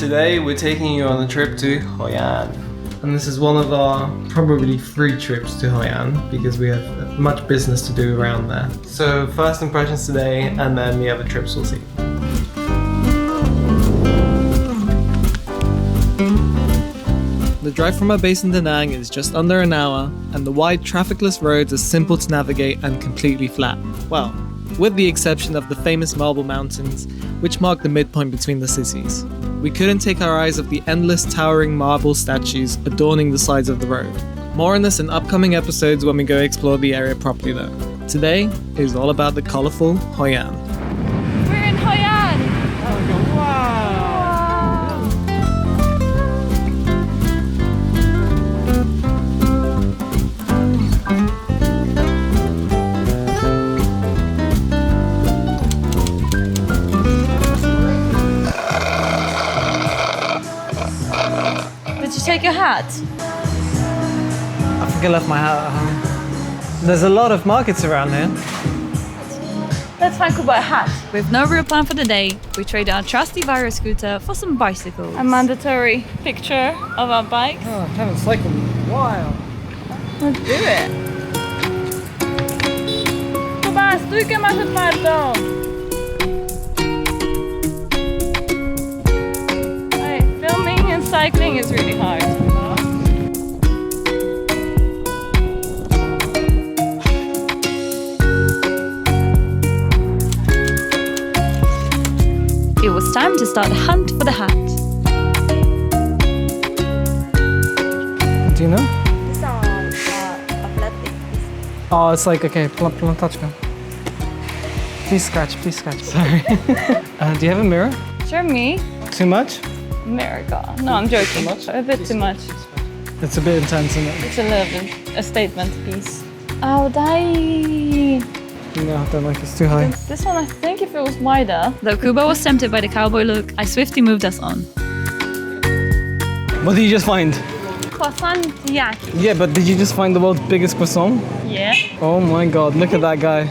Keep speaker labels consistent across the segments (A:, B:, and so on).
A: Today we're taking you on a trip to Hoi An. And this is one of our probably 3 trips to Hoi An because we have much business to do around there. So first impressions today and then the other trips we'll see. The drive from our base in Da Nang is just under an hour, and the wide trafficless roads are simple to navigate and completely flat. Well, with the exception of the famous Marble Mountains, which mark the midpoint between the cities. We couldn't take our eyes off the endless towering marble statues adorning the sides of the road. More on this in upcoming episodes when we go explore the area properly though. Today is all about the colourful Hoi An.
B: We're in Hoi An! Did you take your hat?
A: I think I left my hat at home. There's a lot of markets around here.
B: Let's find Kuba a hat. With no real plan for the day, we trade our trusty Vario scooter for some bicycles. A mandatory picture of our bikes.
A: Oh, I haven't cycled in a while.
B: Let's do it. Kuba, stój que masz otwartą. Filming and cycling is really hard. It was time to start a hunt for the hat.
A: Do you know?
C: These are athletic.
A: Oh, it's like, okay, plantachka. Please scratch, sorry. Do you have a mirror?
B: Sure, me.
A: Too much?
B: America. No, I'm joking.
A: Too much?
B: A bit too much.
A: It's a bit intense, isn't it?
B: It's a little bit a statement piece. Oh, die.
A: No, I don't like it. It's too high.
B: This one, I think if it was wider. Though Kuba was tempted by the cowboy look, I swiftly moved us on.
A: What did you just find?
B: Croissant yak.
A: Yeah, but did you just find the world's biggest croissant?
B: Yeah.
A: Oh my god, look at that guy.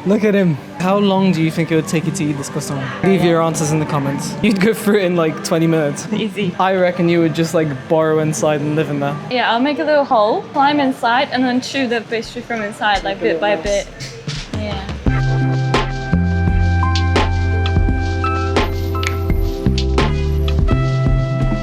A: Look at him. How long do you think it would take you to eat this croissant? Leave your answers in the comments. You'd go through it in like 20 minutes.
B: Easy.
A: I reckon you would just like borrow inside and live in there.
B: Yeah, I'll make a little hole, climb inside, and then chew the pastry from inside, like bit by bit. Yeah.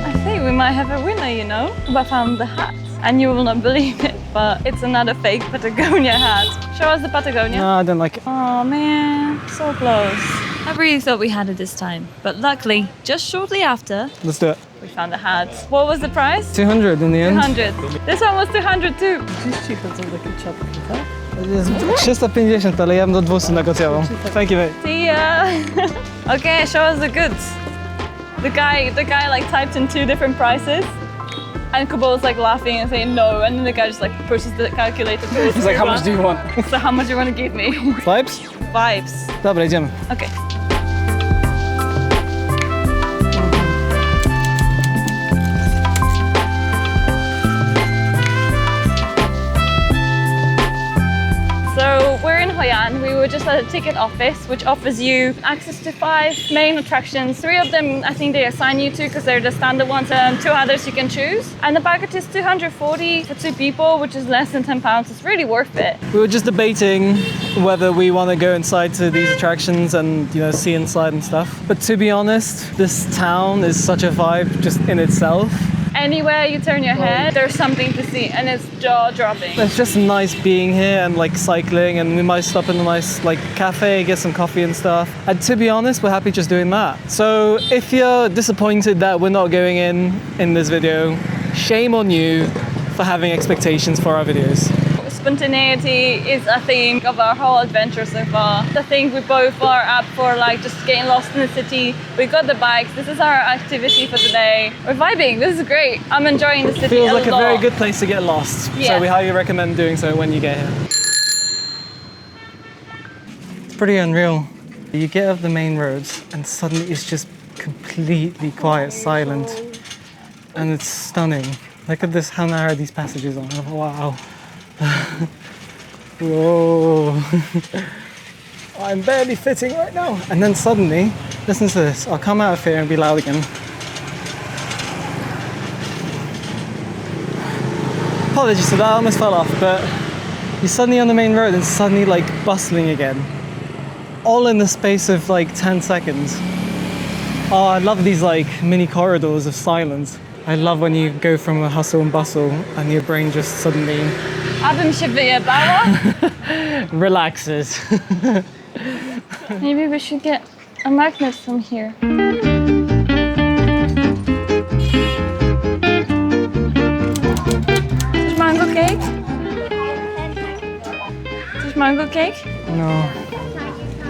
B: I think we might have a winner, you know? I found the hat. And you will not believe it, but it's another fake Patagonia hat. Show us the Patagonia.
A: No, I don't like it.
B: Oh man, so close. I really thought we had it this time, but luckily, just shortly after,
A: Let's do it.
B: we found the hat. What was the price?
A: 200 in the end.
B: 200. This one was 200 too.
A: 350, ale ja bym do 200 negocjował. Thank you, mate.
B: See ya. Okay, show us the goods. The guy like typed in 2 different prices. And Kuba was like laughing and saying no, and then the guy just like pushes the calculator towards
A: He's like, how much do you want?
B: So how much do you want to give me?
A: Vibes?
B: Vibes.
A: Dobra, idziemy.
B: Okay. So we're in Hoi An. We were just at a ticket office, which offers you access to 5 main attractions. 3 of them, I think they assign you to because they're the standard ones, and 2 others you can choose. And the package is 240 for 2 people, which is less than £10. It's really worth it.
A: We were just debating whether we want to go inside to these attractions and, you know, see inside and stuff. But to be honest, this town is such a vibe just in itself.
B: Anywhere you turn your head, there's something to see, and it's jaw-dropping.
A: It's just nice being here and like cycling, and we might stop in a nice like cafe, get some coffee and stuff. And to be honest, we're happy just doing that. So if you're disappointed that we're not going in this video, shame on you for having expectations for our videos.
B: Spontaneity is a theme of our whole adventure so far. I think we both are up for like just getting lost in the city. We got the bikes. This is our activity for today. We're vibing. This is great. I'm enjoying the city.
A: Feels like a
B: lot.
A: very good place to get lost.
B: Yeah.
A: So we highly recommend doing so when you get here. It's pretty unreal. You get off the main roads and suddenly it's just completely quiet, silent, and it's stunning. Look at this, how narrow these passages are. Oh, wow. Whoa. I'm barely fitting right now. And then suddenly, listen to this. I'll come out of here and be loud again. Apologies for that, I almost fell off, but you're suddenly on the main road and suddenly like bustling again. All in the space of like 10 seconds. Oh, I love these like mini corridors of silence. I love when you go from a hustle and bustle and your brain just suddenly
B: Abym się wyjebała.
A: relaxes.
B: Maybe we should get a magnet from here. There's mango cake? There's mango cake?
A: No.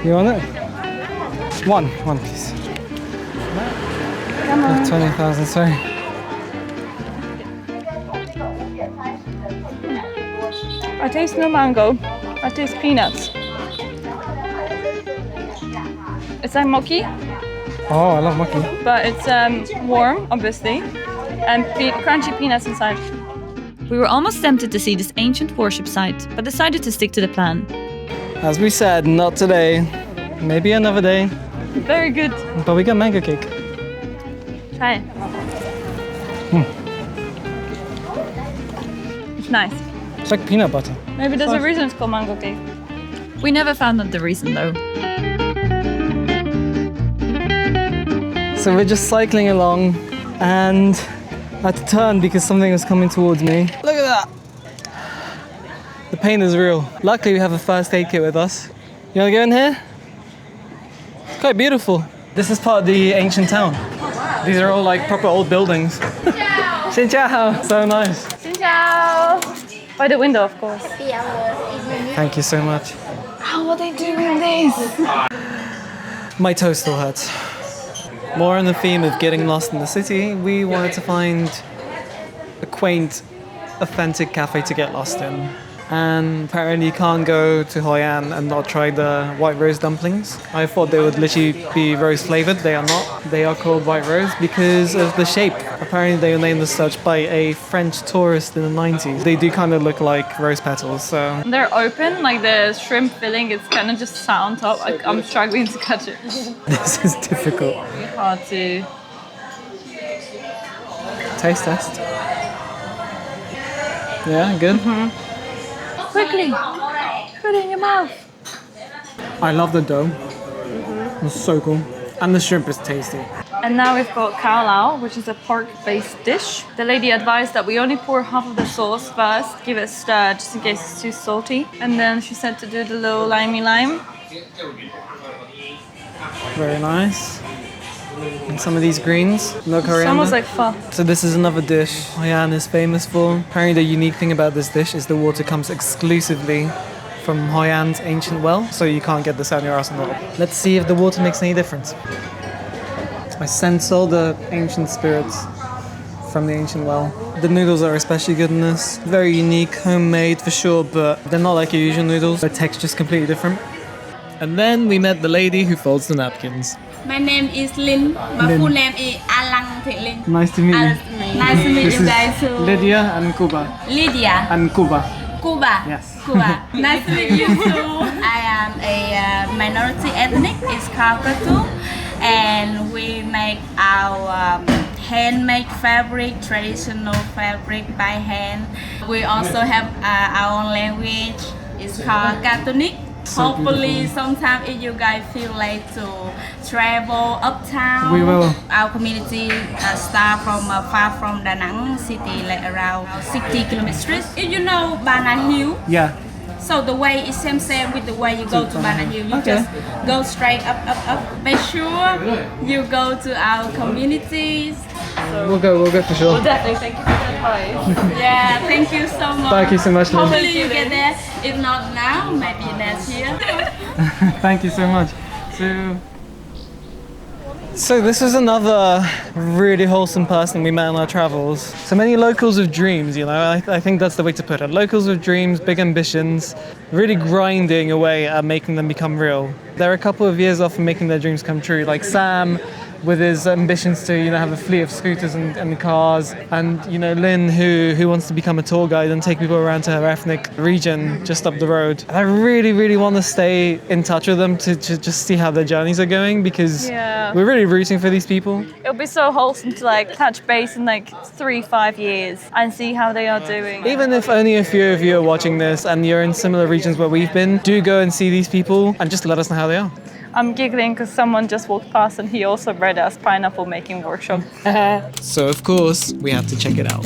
A: You want it? One please.
B: Come on.
A: 20,000, sorry.
B: I taste no mango. I taste peanuts. It's like mochi,
A: Oh, I love mochi.
B: but it's warm, obviously, and crunchy peanuts inside.
D: We were almost tempted to see this ancient worship site, but decided to stick to the plan.
A: As we said, not today. Maybe another day.
B: Very good.
A: But we got mango cake.
B: Try it. It's nice.
A: It's like peanut butter.
B: Maybe there's a reason it's called mango cake.
D: We never found out the reason though.
A: So we're just cycling along and I had to turn because something was coming towards me. Look at that! The pain is real. Luckily we have a first aid kit with us. You wanna go in here? It's quite beautiful. This is part of the ancient town. These are all like proper old buildings. Xin chào! So nice.
B: Xin chào! By the window, of course.
A: Thank you so much.
B: How are they doing this?
A: My toe still hurts. More on the theme of getting lost in the city, we wanted to find a quaint, authentic cafe to get lost in. And apparently you can't go to Hoi An and not try the white rose dumplings. I thought they would literally be rose flavored. They are not. They are called white rose because of the shape. Apparently they were named as such by a French tourist in the 90s. They do kind of look like rose petals, so...
B: They're open, like the shrimp filling, it's kind of just sat on top. I'm struggling to catch it.
A: This is difficult.
B: It's hard to...
A: Taste test. Yeah, good.
B: Quickly! Put it in your mouth!
A: I love the dough. It's so cool. And the shrimp is tasty.
B: And now we've got khao lao, which is a pork-based dish. The lady advised that we only pour half of the sauce first, give it a stir just in case it's too salty. And then she said to do the little limey lime.
A: Very nice. And some of these greens, no
B: It's
A: coriander.
B: almost like pho.
A: So this is another dish Hoi An is famous for. Apparently the unique thing about this dish is the water comes exclusively from Hoi An's ancient well, so you can't get this out your arse and all. Let's see if the water makes any difference. I sense all the ancient spirits from the ancient well. The noodles are especially good in this. Very unique, homemade for sure, but they're not like your usual noodles. Their texture's completely different. And then we met the lady who folds the napkins.
E: My name is Lin. My
A: Lin.
E: full name is Alang Thị Linh.
A: Nice to meet you.
E: Nice to meet
A: This
E: you
A: is
E: guys too.
A: Lydia and Kuba.
E: Lydia.
A: And Kuba.
E: Cuba.
A: Yes.
E: Cuba. Nice to meet you too. I am a minority ethnic. It's called Katu. And we make our handmade fabric, traditional fabric by hand. We also have our own language. It's called Catholic.
A: So
E: Hopefully,
A: beautiful.
E: sometime if you guys feel like to travel uptown,
A: We will.
E: Our community start from far from Da Nang city, like around 60 kilometers. If you know Bana Hill,
A: Yeah.
E: so the way is same with the way you go to Bana Hill. You
A: Okay.
E: just go straight up. Make sure you go to our communities.
A: We'll go for sure.
B: Well, definitely, thank you for the advice.
E: Yeah, thank you so much.
A: Thank you so much, Lynn.
E: Hopefully you get there. If not now, maybe next year.
A: Thank you so much. So this is another really wholesome person we met on our travels. So many locals with dreams, you know, I think that's the way to put it. Locals with dreams, big ambitions, really grinding away at making them become real. They're a couple of years off from making their dreams come true, like Sam, with his ambitions to, have a fleet of scooters and cars. And, Lynn, who wants to become a tour guide and take people around to her ethnic region just up the road. And I really, really want to stay in touch with them to just see how their journeys are going, because we're really rooting for these people.
B: It'll be so wholesome to like touch base in like 3-5 years and see how they are doing.
A: Even if only a few of you are watching this and you're in similar regions where we've been, do go and see these people and just let us know how they are.
B: I'm giggling because someone just walked past and he also read us pineapple making workshop.
A: So of course we have to check it out.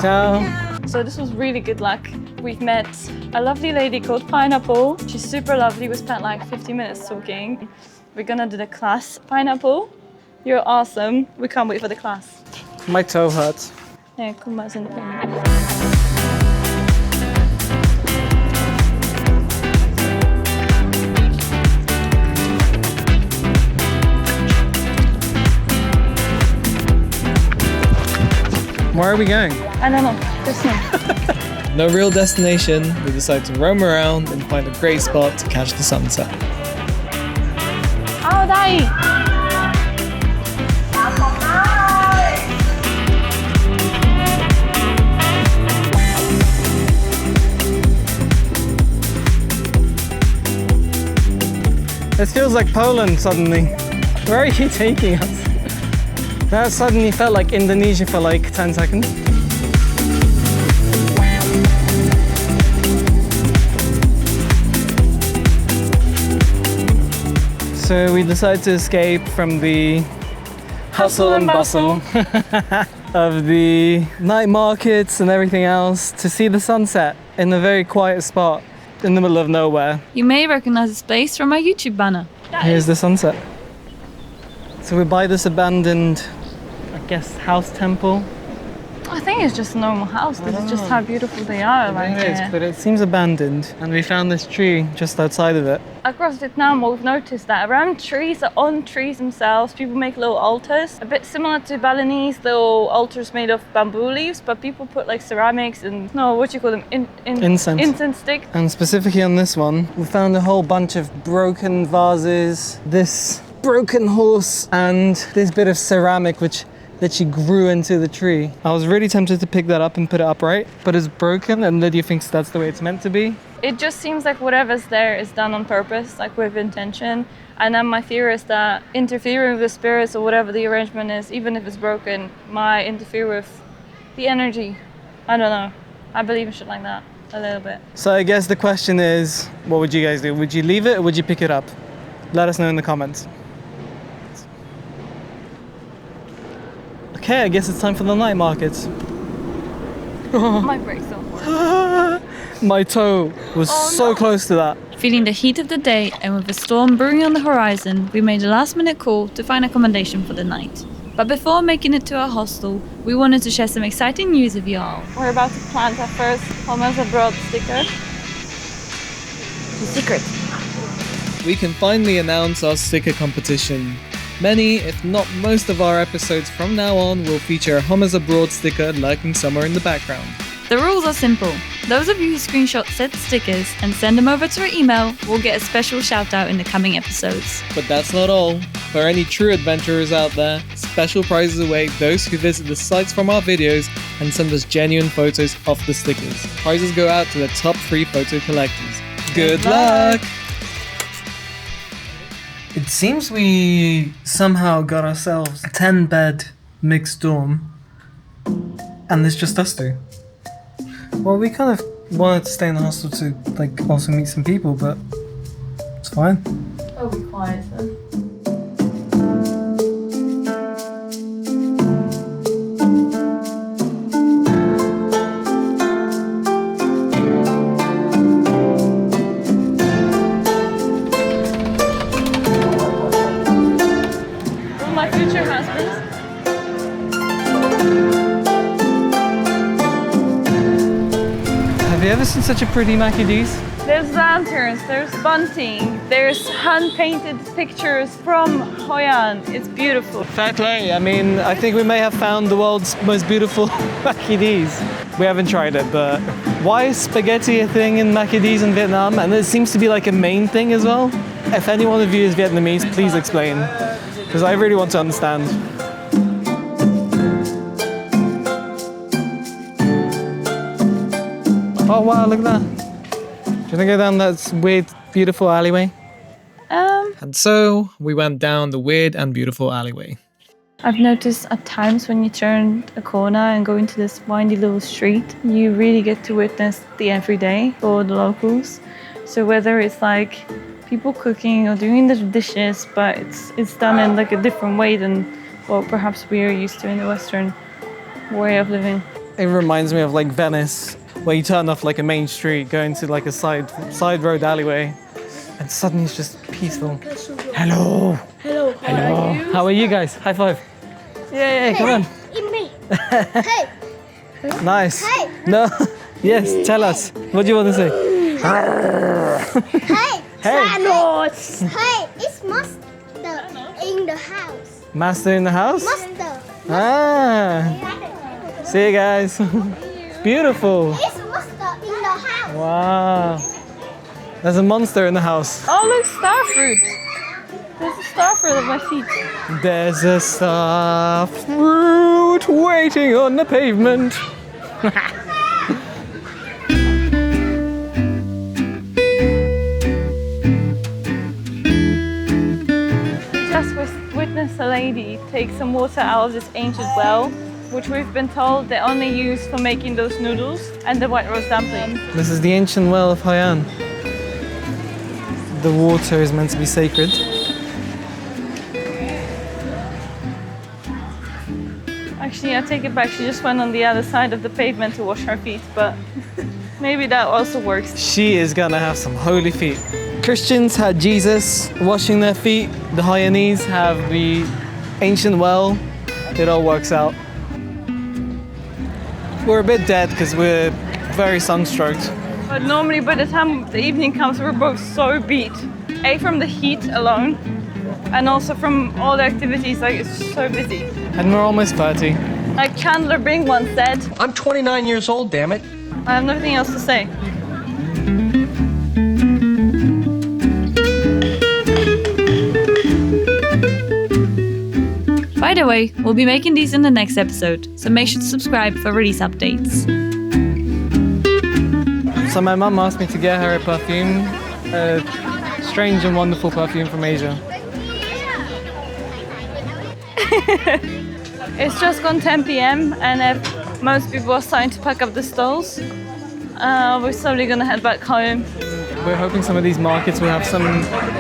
A: Ciao.
B: So this was really good luck. We've met a lovely lady called Pineapple. She's super lovely. We spent like 50 minutes talking. We're gonna do the class. Pineapple, you're awesome. We can't wait for the class.
A: My toe hurts.
B: Yeah, kom maar zin.
A: Where are we going?
B: I don't know. This one.
A: No real destination. We decide to roam around and find a great spot to catch the sunset.
B: Oh, dai!
A: This feels like Poland suddenly. Where are you taking us? That suddenly felt like Indonesia for like 10 seconds. So we decided to escape from the hustle and bustle of the night markets and everything else to see the sunset in a very quiet spot in the middle of nowhere.
D: You may recognize this place from our YouTube banner.
A: Here's the sunset. So we're by this abandoned, I guess, house temple.
B: I think it's just a normal house. This is just how beautiful they are. Like,
A: It is, but it seems abandoned. And we found this tree just outside of it.
B: Across Vietnam, we've noticed that around trees, on trees themselves, people make little altars. A bit similar to Balinese, little altars made of bamboo leaves, but people put like ceramics and, what do you call them?
A: Incense.
B: Incense sticks.
A: And specifically on this one, we found a whole bunch of broken vases, this broken horse, and this bit of ceramic which literally grew into the tree. I was really tempted to pick that up and put it upright, but it's broken and Lydia thinks that's the way it's meant to be.
B: It just seems like whatever's there is done on purpose, like with intention. And then my theory is that interfering with the spirits or whatever the arrangement is, even if it's broken, might interfere with the energy. I don't know. I believe in shit like that a little bit.
A: So I guess the question is, what would you guys do? Would you leave it or would you pick it up? Let us know in the comments. Okay, I guess it's time for the night markets.
B: My brakes don't work.
A: My toe was so close to that.
D: Feeling the heat of the day and with a storm brewing on the horizon, we made a last-minute call to find accommodation for the night. But before making it to our hostel, we wanted to share some exciting news with you all.
B: We're about to plant our first Homers Abroad sticker. The secret.
A: We can finally announce our sticker competition. Many, if not most of our episodes from now on will feature a Homers Abroad sticker lurking somewhere in the background.
D: The rules are simple. Those of you who screenshot said stickers and send them over to our email will get a special shout out in the coming episodes.
A: But that's not all. For any true adventurers out there, special prizes await those who visit the sites from our videos and send us genuine photos of the stickers. Prizes go out to the top 3 photo collectors. Good luck! It seems we somehow got ourselves a 10-bed mixed dorm, and it's just us two. Well, we kind of wanted to stay in the hostel to also meet some people, but it's fine.
B: Oh, be quiet then. My future husband.
A: Have you ever seen such a pretty Mackie D's?
B: There's lanterns, there's bunting, there's hand-painted pictures from Hoi An. It's beautiful.
A: Fair play. I mean, I think we may have found the world's most beautiful Mackie D's. We haven't tried it, but why is spaghetti a thing in Mackie D's in Vietnam? And it seems to be like a main thing as well. If any one of you is Vietnamese, please explain, because I really want to understand. Oh wow, look at that. Do you want to go down that weird, beautiful alleyway? And so we went down the weird and beautiful alleyway.
D: I've noticed at times when you turn a corner and go into this windy little street, you really get to witness the everyday for the locals. So whether it's like people cooking or doing the dishes, but it's done in like a different way than what perhaps we are used to in the Western way of living.
A: It reminds me of like Venice, where you turn off like a main street, go into like a side road alleyway, and suddenly it's just peaceful. Hello.
C: Hello.
A: Hello. How are you guys? High five. Yeah, come on.
C: In me. Hey.
A: Nice.
C: Hey.
A: No. Yes, tell us. What do you want to say?
C: Hey.
A: Hey.
C: Thanos. Hey, it's master in the house.
A: Master in the house?
C: Master.
A: Ah. See you guys. Beautiful.
C: It's master in the house.
A: Wow. There's a monster in the house.
B: Oh, look, star fruit. There's a star fruit at my feet.
A: There's a star fruit waiting on the pavement.
B: Just witnessed a lady take some water out of this ancient well, which we've been told they only use for making those noodles and the white rose dumplings.
A: This is the ancient well of Hoi An. The water is meant to be sacred.
B: Actually, I take it back, she just went on the other side of the pavement to wash her feet, but maybe that also works.
A: She is gonna have some holy feet. Christians had Jesus washing their feet. The Haianese have the ancient well. It all works out. We're a bit dead because we're very sunstroked.
B: But normally by the time the evening comes, we're both so beat. A, from the heat alone, and also from all the activities, like it's just so busy.
A: And we're almost 30.
B: Like Chandler Bing once said,
F: I'm 29 years old, damn it.
B: I have nothing else to say.
D: By the way, we'll be making these in the next episode, so make sure to subscribe for release updates.
A: So my mum asked me to get her a perfume, a strange and wonderful perfume from Asia.
B: It's just gone 10 p.m. and most people are starting to pack up the stalls. We're slowly gonna head back home.
A: We're hoping some of these markets will have some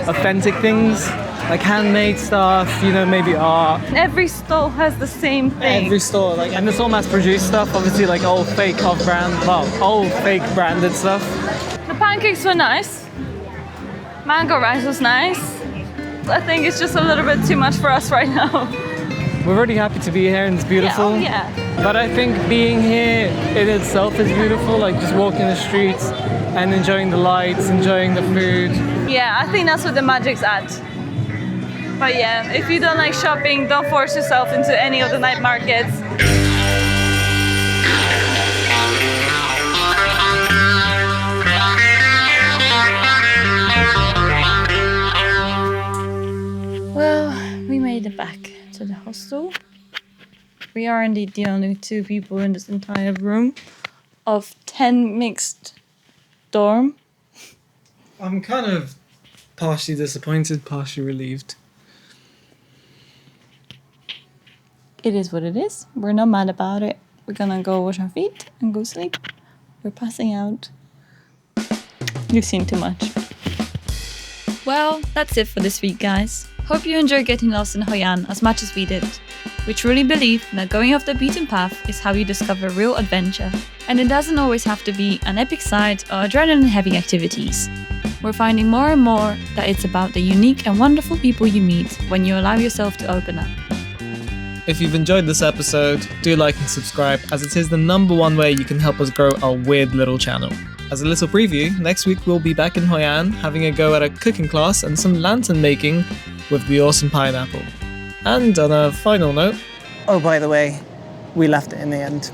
A: authentic things, like handmade stuff, maybe art.
B: Every stall has the same thing.
A: Every store, and it's all mass-produced stuff, obviously, like old fake old fake branded stuff.
B: The pancakes were nice. Mango rice was nice. I think it's just a little bit too much for us right now.
A: We're really happy to be here and it's beautiful.
B: Yeah.
A: But I think being here in itself is beautiful, like just walking the streets and enjoying the lights, enjoying the food.
B: Yeah, I think that's what the magic's at. But yeah, if you don't like shopping, don't force yourself into any of the night markets.
D: Well, we made it back to the hostel. We are indeed the only two people in this entire room of 10 mixed dorm.
A: I'm kind of partially disappointed, partially relieved.
D: It is what it is. We're not mad about it. We're gonna go wash our feet and go sleep. We're passing out. You've seen too much. Well, that's it for this week, guys. Hope you enjoyed getting lost in Hoi An as much as we did. We truly believe that going off the beaten path is how you discover real adventure. And it doesn't always have to be an epic sight or adrenaline-heavy activities. We're finding more and more that it's about the unique and wonderful people you meet when you allow yourself to open up.
A: If you've enjoyed this episode, do like and subscribe, as it is the #1 way you can help us grow our weird little channel. As a little preview, next week we'll be back in Hoi An having a go at a cooking class and some lantern making with the awesome pineapple. And on a final note...
G: Oh, by the way, we left it in the end.